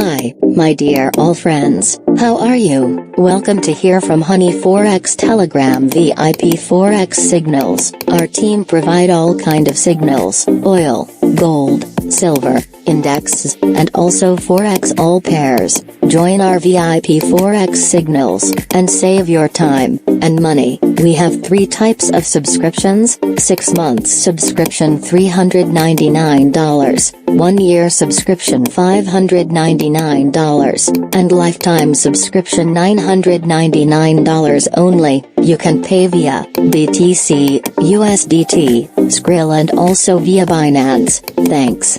Hi, my dear all friends, how are you? Welcome to hear from Honey Forex Telegram VIP Forex signals. Our team provide all kind of signals, oil, gold, silver, indexes, and also Forex all pairs. Join our VIP Forex signals, and save your time and money. We have 3 types of subscriptions: 6 months subscription $399, 1 year subscription $599, and lifetime subscription $999 only. You can pay via BTC, USDT, Skrill and also via Binance. Thanks.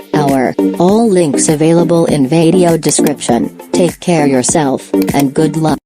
All links available in video description. Take care yourself, and good luck.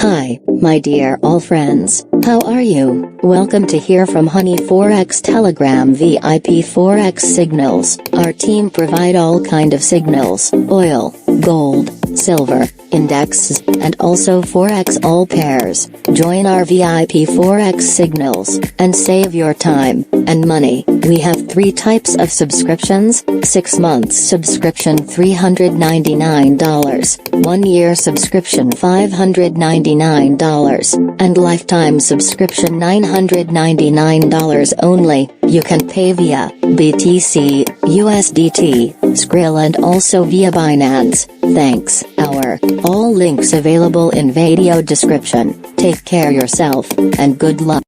Hi, my dear all friends, how are you? Welcome to hear from Honey Forex Telegram VIP Forex signals. Our team provide all kind of signals, oil, gold, silver, indexes, and also Forex all pairs. Join our VIP Forex signals, and save your time and money. We have 3 types of subscriptions: 6 months subscription $399, 1 year subscription $599, and lifetime subscription $999 only. You can pay via BTC, USDT, Skrill and also via Binance. Thanks. All links available in video description. Take care yourself, and good luck.